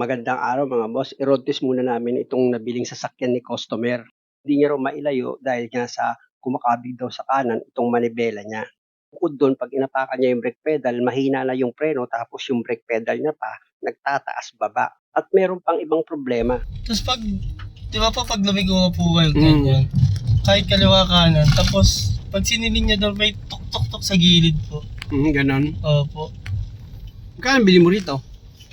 Magandang araw mga boss. I-road test muna namin itong nabiling sasakyan ni customer. Hindi niya raw mailayo dahil nga sa kumakabig daw sa kanan itong manibela niya. Bukod doon, pag inapakan niya yung brake pedal, mahina na yung preno tapos yung brake pedal niya pa, nagtataas baba. At meron pang ibang problema. Tapos pag, di ba po pag lumigo po kayo ganyan, kahit kaliwa kanan, tapos pag sinilin niya daw may tok-tok-tok sa gilid po. Ganon. Opo. Kaya bili mo rito?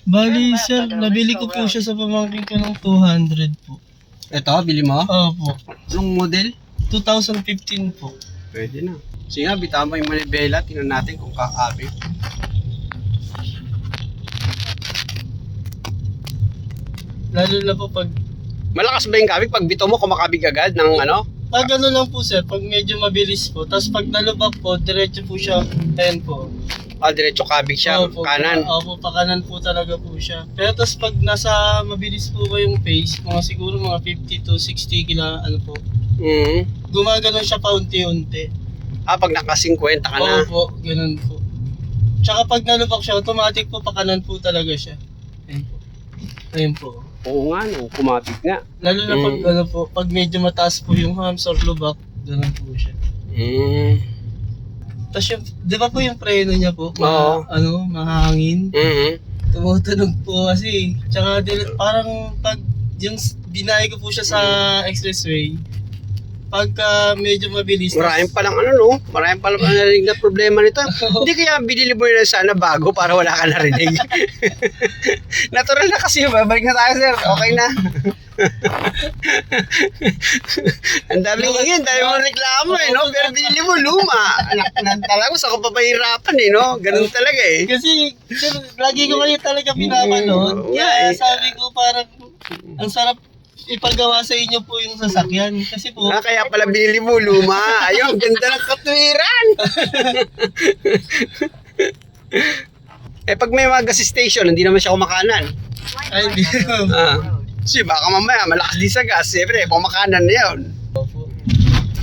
Bali sir, nabili ko po siya sa pamangkin ko ng 200 po. Ito, bili mo? Opo. Anong model? 2015 po. Pwede na. Sige nga, bitawan mo yung manibela. Tingnan natin kung kakabig. Lalo na po pag, Malakas ba yung kabig? Pag bito mo, kumakabig agad ng ano? pag ano lang po sir, pag medyo mabilis po, tapos pag nalubak po, diretso po siya, ayan po. Diretso kabig siya, Opo, kanan. Opo, pakanan po talaga po siya. Pero tapos pag nasa mabilis po kayong pace, mga siguro mga 50 to 60 kila, ano po, gumagano siya paunti-unti. Pag naka 50 ka na. Opo, ganun po. Tsaka pag nalubak siya, automatic po pakanan po talaga siya. Ayun po. Ayun po. Oo nga, no, kumabig nga. Lalo na pag ano po, pag medyo mataas po yung hams or lubak, ganun po siya. Tapos yung, di ba po yung preno niya po? Oo. Mahangin. Tumutunog po kasi. Tsaka parang pag yung binahe ko po siya sa expressway, pagka medyo mabilis. Maraming palang ano no, maraming palang narinig na problema nito. Hindi kaya binili mo na sana bago para wala ka narinig. Natural na kasi, babalik na tayo sir, okay na. Ang daming ingin, dahil mo reklamo eh, no? Pero binili mo luma. Anak na talaga, sa ko papahirapan eh, no? Ganun talaga eh. Kasi sir, lagi ko kayo talaga pinapanood. Kaya sabi ko parang ang sarap ipagawa sa inyo po yung sasakyan. Kasi po, Kaya pala binili mo luma. Ayun, ganda ng katwiran. Pag may mga gas station, hindi naman siya kumakanan. ay hindi. Kasi baka mamaya malakas din sa gas, siyempre kumakanan na yun.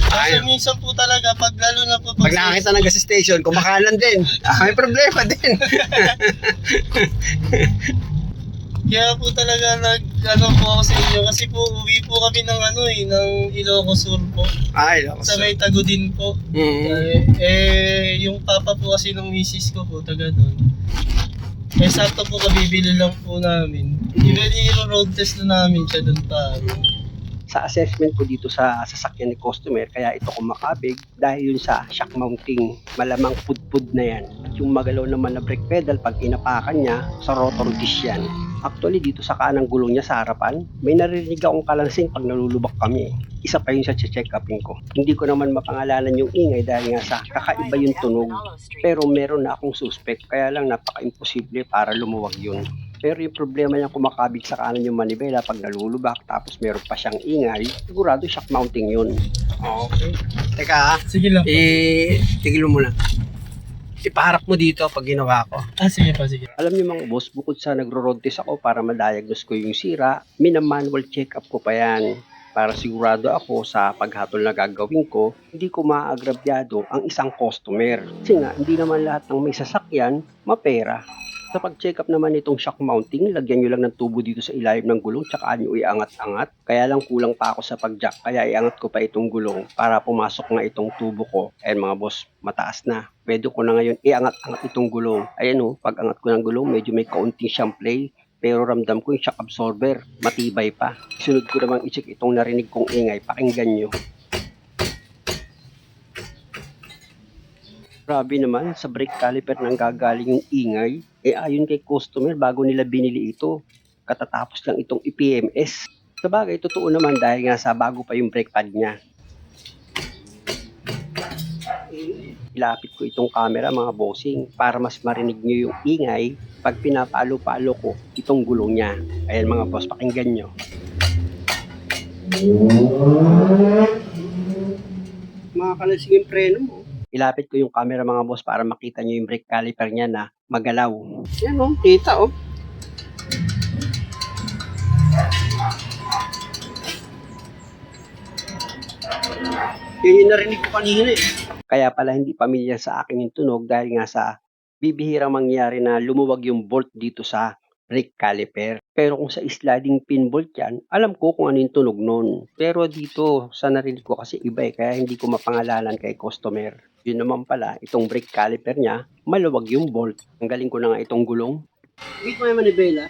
Kasi minsan po talaga, pag lalo na po Pag nakakita ng gas station, kumakanan din. May problema din. Kaya po talaga nag-ano po ako sa inyo kasi po uwi po kami ng ng Ilocos Sur po. Sa may Tagudin po. Yung papa po kasi ng misis ko po taga doon. Sakto po kabibili lang po namin. Even i-road test na namin siya doon pa. Sa assessment ko dito sa sasakyan ni customer, kaya ito kumakabig dahil yun sa shock mounting, malamang pudpud na yan. At yung magalaw naman na brake pedal, pag inapakan niya, sa rotor disc yan. Actually, dito sa kanang gulong niya sa harapan, may naririnig akong kalansing pag nalulubak kami. Isa pa yun sa check-upin ko. Hindi ko naman mapangalanan yung ingay dahil nga sa kakaiba yung tunog. Pero meron na akong suspect, kaya lang napaka-imposible para lumuwag yun. Pero yung problema niya kumakabig sa kanan yung manibela pag nalulubak tapos meron pa siyang ingay, sigurado shock mounting yun. Okay. Teka Sige lang po. tigil mo muna. Ipaharap mo dito pag ginawa ko. Sige pa, sige. Alam niyo mga boss, bukod sa nagro-road test ako para ma-diagnose ko yung sira, mina-manual check-up ko pa yan. Para sigurado ako sa paghatol na gagawin ko, hindi ko maagrabyado ang isang customer. Kasi nga, hindi naman lahat ng may sasakyan, mapera. Sa pag-check up naman itong shock mounting, lagyan nyo lang ng tubo dito sa ilalim ng gulong tsaka nyo iangat-angat. Kaya lang kulang pa ako sa pag-jack, kaya iangat ko pa itong gulong para pumasok nga itong tubo ko. Ayan mga boss, mataas na. Pwede ko na ngayon iangat-angat itong gulong. Ayan o, pag angat ko ng gulong, medyo may kaunting siyang play. Pero ramdam ko yung shock absorber, matibay pa. Sunod ko namang i-check itong narinig kong ingay, pakinggan nyo. Grabe naman, sa brake caliper nang gagaling yung ingay. Ayon kay customer, bago nila binili ito, katatapos lang itong i-PMS. Sabagay, totoo naman dahil nga sa bago pa yung brake pad niya. Ilapit ko itong camera mga bossing para mas marinig nyo yung ingay pag pinapalo-palo ko itong gulong niya. Ayan mga boss, pakinggan nyo. Mga kalasing yung preno mo. Ilapit ko yung camera mga boss para makita nyo yung brake caliper niya na magalaw. Yan o, kita o. Yun yung narinig ko kanina eh. Kaya pala hindi pamilyar sa akin yung tunog dahil nga sa bibihirang mangyari na lumuwag yung bolt dito sa brake caliper. Pero kung sa sliding pin bolt yan, alam ko kung ano yung tunog nun. Pero dito, sa narinig ko kasi iba kaya hindi ko mapangalanan kay customer. Yun naman pala, itong brake caliper niya, maluwag yung bolt. Ang galing ko na nga itong gulong. Wait mo naman ni Bella.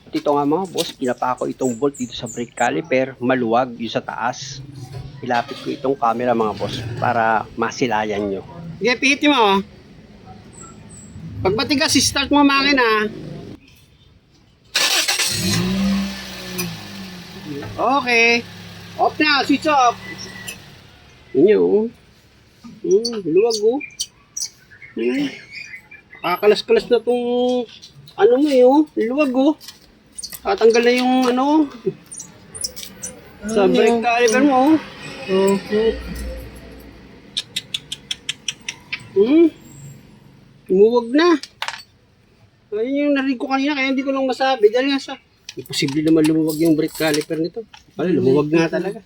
At ito nga mga boss, pinapa ko itong bolt dito sa brake caliper, maluwag yung sa taas. Ilapit ko itong camera mga boss para masilayan nyo. Sige, pihitin mo. Pag matigas, start mo ang makina. Okay. Off na, switch off. Inyo. Luwag oh. Kakakalas-kalas na tong ano mo luwag oh. Tatanggal na yung ano sa brake caliper mo. Lumuwag na. Ayun yung narinig ko kanina kaya hindi ko lang masabi. Dahil nga sa imposible naman lumuwag yung brake caliper nito. Wala, lumuwag nga talaga.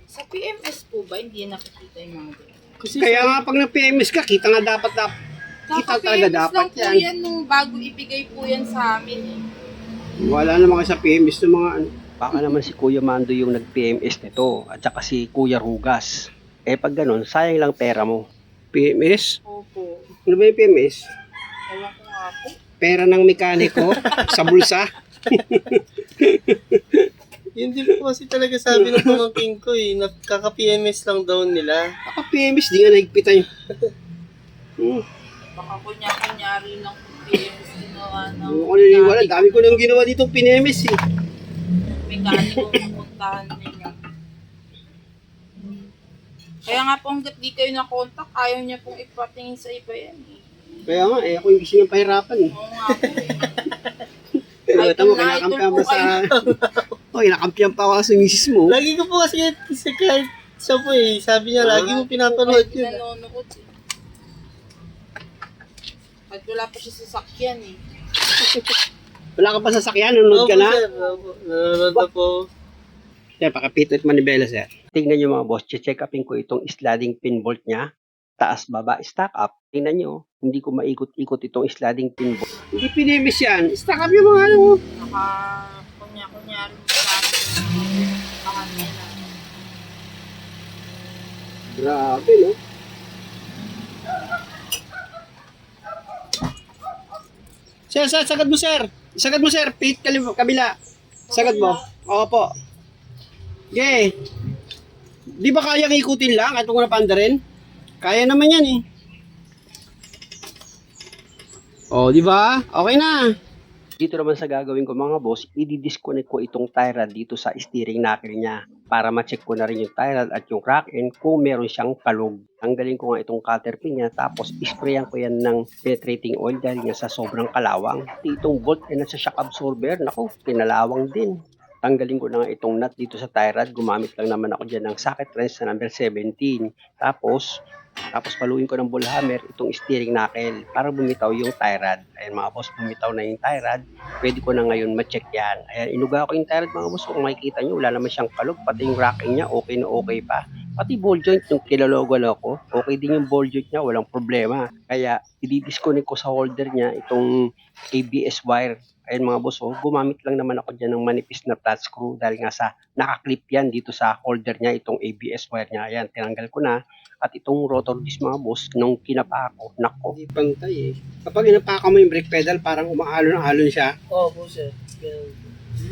Sa PMS po ba, hindi nakikita yung mga ganyan? Kaya nga pag nag-PMS ka, kita nga dapat kita talaga dapat lang po yan nung bago ibigay po yan sa amin eh. Wala naman kayo sa PMS ng mga ano. Baka naman si Kuya Mando yung nag-PMS nito at saka si Kuya Rugas. Pag ganun, sayang lang pera mo. PMS? Opo. Ano ba yung PMS? Ewan ko nga po. Pera ng mekaniko sa bulsa. Yun din po kasi talaga sabi ng pamangking ko nakaka-PMS lang daw nila. Ako PMS, di nga naigpitan yun. Baka kunyari lang po PMS ginawa ng Ako naniniwala, dami ko nang ginawa dito PMS eh. mekaniko pupuntahan nila. Kaya nga po hanggat di kayo na-contact, ayaw niya pong ipatingin sa iba yan eh. Kaya nga, ako yung gusto niyang pahirapan eh. Oo nga po eh. Tama, kinakampihan pa sa... kinakampihan pa ako sa misis mo. Lagi ko po kasi kahit siya po sabi niya, lagi mo pinapanood yun. Nanonood eh. At wala pa siya sa sakyan eh. Wala ka pa sa sakyan, nanonood ka na? Nanonood na po. Sir, pakapitot manibela, sir. Tingnan nyo mga boss, check upin ko itong sliding pin bolt niya. Taas, baba, stack up. Tingnan nyo, hindi ko maikot-ikot itong sliding pin bolt. Hindi PMS yan. Stack up yung mga ano mo. Kunyari mo sa akin. Baka nila. Grabe, no? Sir, sagad mo, sir. Sagad mo, sir. Pit kabila. Sagad mo. Opo. Okay. Di ba kayang ikutin lang at kung napanda rin? Kaya naman yan eh. Oh, di ba? Okay na. Dito naman sa gagawin ko mga boss, i-disconnect ko itong tie rod dito sa steering knuckle niya para ma-check ko na rin yung tie rod at yung rack end kung meron siyang kalog. Tanggalin ko nga itong cutter pin niya tapos isprayan ko yan ng penetrating oil dahil nga sa sobrang kalawang. Itong bolt ay nasa shock absorber, naku, pinalawang din. Tanggalin ko na nga itong nut dito sa tie rod. Gumamit lang naman ako dyan ng socket wrench na number 17. Tapos paluin ko ng ball hammer itong steering knuckle para bumitaw yung tie rod. Ayan mga boss, bumitaw na yung tie rod. Pwede ko na ngayon ma-check yan. Ayan, inuga ko yung tie rod mga boss. Kung makikita nyo, wala naman siyang kalog. Pati yung racking niya, okay na okay pa. Pati ball joint, yung kilologo ko, okay din yung ball joint niya, walang problema. Kaya, i-disconnect ko sa holder niya itong ABS wire. Ayan mga boss, gumamit lang naman ako dyan ng manipis na flat screw dahil nga sa nakaklip yan dito sa holder niya, itong ABS wire niya. Ayan, tinanggal ko na. At itong rotor disc mga boss, nung kinapa ko, nako. Hindi pantay eh. Kapag inapaka mo yung brake pedal, parang umaalon-alon siya. Oo po sir.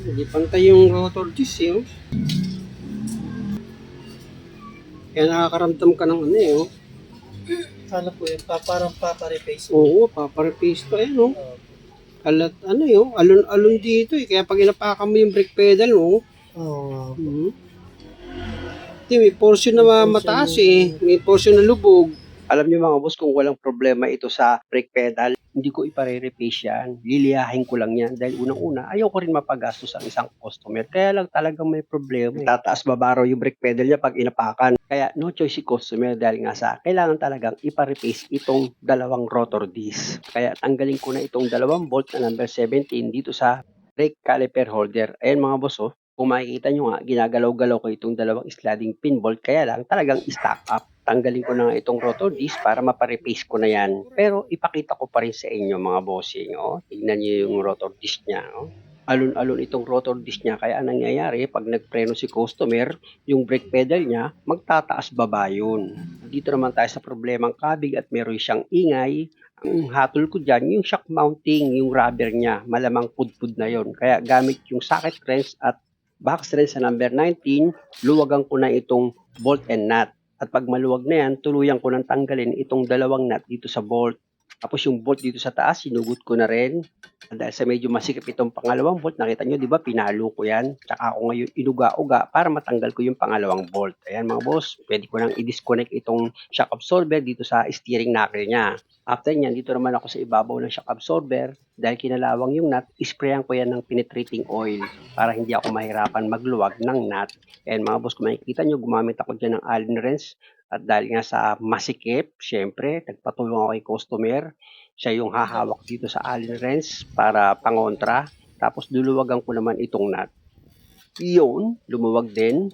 Hindi pantay yung rotor disc eh. Kaya nakakaramdam ka ng ano eh. Ano po parang papareface. Oo, paparepace to eh no. Alat ano yun, alon-alon dito eh. Kaya pag inapaka mo yung brake pedal mo, may portion na mataas eh. May portion na lubog. Alam niyo mga boss, kung walang problema ito sa brake pedal, hindi ko ipare-replace yan. Liliyahin ko lang yan. Dahil unang-una, ayaw ko rin mapagastos ang isang customer. Kaya lang talagang may problema. Tataas babaro yung brake pedal niya pag inapakan. Kaya no choice si customer dahil nga sa kailangan talagang ipa-replace itong dalawang rotor disc. Kaya tanggalin ko na itong dalawang bolt na number 17 dito sa brake caliper holder. Ayan mga boss Kung makikita nyo nga, ginagalaw-galaw ko itong dalawang sliding pin bolt, kaya lang talagang stack up. Tanggalin ko na nga itong rotor disc para mapareplace ko na yan. Pero ipakita ko pa rin sa inyo mga bossing. Oh. Tignan nyo yung rotor disc niya. Oh. Alon-alon itong rotor disc niya, kaya ang nangyayari, pag nagpreno si customer, yung brake pedal niya, magtataas baba yun. Dito naman tayo sa problemang kabig at meron siyang ingay. Ang hatol ko dyan, yung shock mounting, yung rubber niya, malamang pudpud na yon. Kaya gamit yung socket wrench at box wrench sa number 19, luwagan ko na itong bolt and nut. At pag maluwag na yan, tuluyan ko nang tanggalin itong dalawang nut dito sa bolt. Tapos yung bolt dito sa taas, sinugot ko na rin. Dahil sa medyo masikip itong pangalawang bolt, nakita nyo, di ba, pinalo ko yan. Tsaka ako ngayon inuga-uga para matanggal ko yung pangalawang bolt. Ayan mga boss, pwede ko nang i-disconnect itong shock absorber dito sa steering knuckle niya. After nyan, dito naman ako sa ibabaw ng shock absorber. Dahil kinalawang yung nut, isprayan ko yan ng penetrating oil para hindi ako mahirapan magluwag ng nut. And mga boss, kung makikita nyo, gumamit ako dyan ng Allen wrench. At dahil nga sa masikip, syempre, nagpatulong ako kay customer. Siya yung hahawak dito sa Allen wrench para pangontra. Tapos luluwagan ko naman itong nut. Yun, lumuwag din.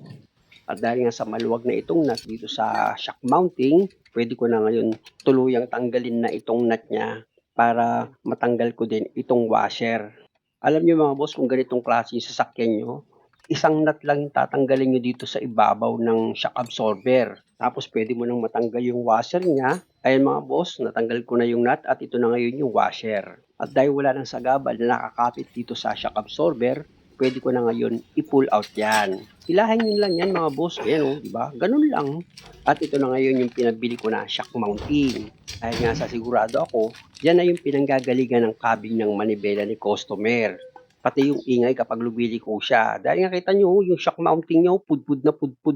At dahil nga sa maluwag na itong nut dito sa shock mounting, pwede ko na ngayon tuluyang tanggalin na itong nut niya para matanggal ko din itong washer. Alam niyo mga boss, kung ganitong klase yung sasakyan nyo, isang nut lang yung tatanggalin nyo dito sa ibabaw ng shock absorber. Tapos pwede mo nang matanggal yung washer niya. Ayan mga boss, natanggal ko na yung nut at ito na ngayon yung washer. At dahil wala nang sagabal na nakakapit dito sa shock absorber, pwede ko na ngayon i-pull out yan. Ilahin nyo lang yan mga boss. Ayan o, diba? Ganun lang. At ito na ngayon yung pinabili ko na shock mounting. Dahil nga sa sigurado ako, yan na yung pinanggagalingan ng cabin ng manibela ni customer. Pati yung ingay kapag lumiliko siya. Dahil nga kita nyo, yung shock mounting nyo, pudpud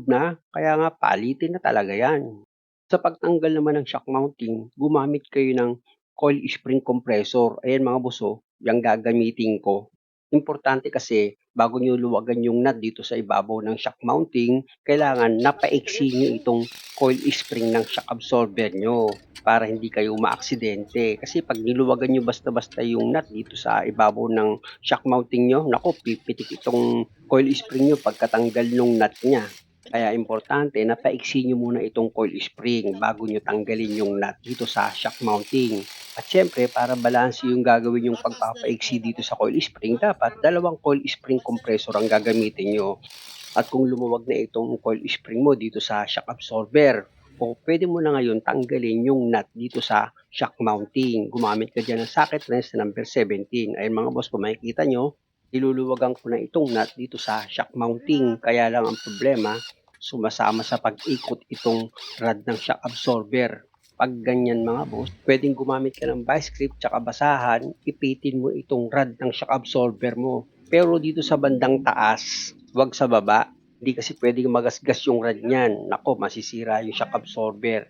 na. Kaya nga, palitin na talaga yan. Sa pagtanggal naman ng shock mounting, gumamit kayo ng coil spring compressor. Ayan mga boss, yung gagamitin ko. Importante kasi, bago nyo luwagan yung nut dito sa ibabaw ng shock mounting, kailangan napaiksi nyo itong coil spring ng shock absorber nyo para hindi kayo maaksidente. Kasi pag niluwagan nyo basta-basta yung nut dito sa ibabaw ng shock mounting nyo, naku, pipitik itong coil spring nyo pagkatanggal ng nut niya. Kaya importante na paiksi nyo muna itong coil spring bago nyo tanggalin yung nut dito sa shock mounting. At syempre, para balanse yung gagawin yung pagpapaiksi dito sa coil spring, dapat dalawang coil spring compressor ang gagamitin nyo. At kung lumuwag na itong coil spring mo dito sa shock absorber, o pwede mo na ngayon tanggalin yung nut dito sa shock mounting. Gumamit ka dyan ng socket wrench na number 17. Ayun mga boss, kung makikita nyo, iluluwagan ko na itong nut dito sa shock mounting. Kaya lang ang problema, sumasama sa pag-ikot itong rod ng shock absorber. Pag ganyan mga boss, pwedeng gumamit ka ng vice grip tsaka basahan, ipitin mo itong rod ng shock absorber mo. Pero dito sa bandang taas, wag sa baba. Hindi kasi pwedeng magasgas yung rod niyan. Nako, masisira yung shock absorber.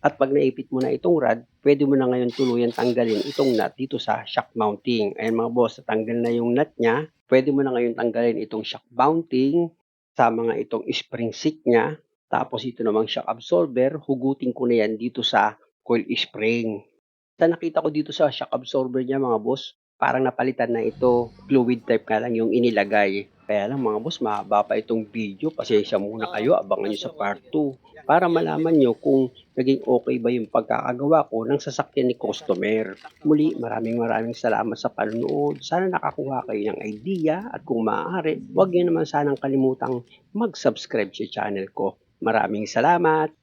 At pag naipit mo na itong rod, pwede mo na ngayon tuluyan tanggalin itong nut dito sa shock mounting. Ayan mga boss, natanggal na yung nut niya. Pwede mo na ngayon tanggalin itong shock mounting sa mga itong spring seat niya. Tapos ito namang shock absorber, hugutin ko na yan dito sa coil spring. Sa nakita ko dito sa shock absorber niya mga boss, parang napalitan na ito, fluid type na lang yung inilagay. Kaya lang mga boss, mahaba pa itong video. Pasensya muna kayo, abangan nyo sa part 2 para malaman nyo kung naging okay ba yung pagkakagawa ko ng sasakyan ni customer. Muli, maraming salamat sa panonood. Sana nakakuha kayo ng idea at kung maaari, huwag nyo naman sanang kalimutang mag-subscribe sa channel ko. Maraming salamat!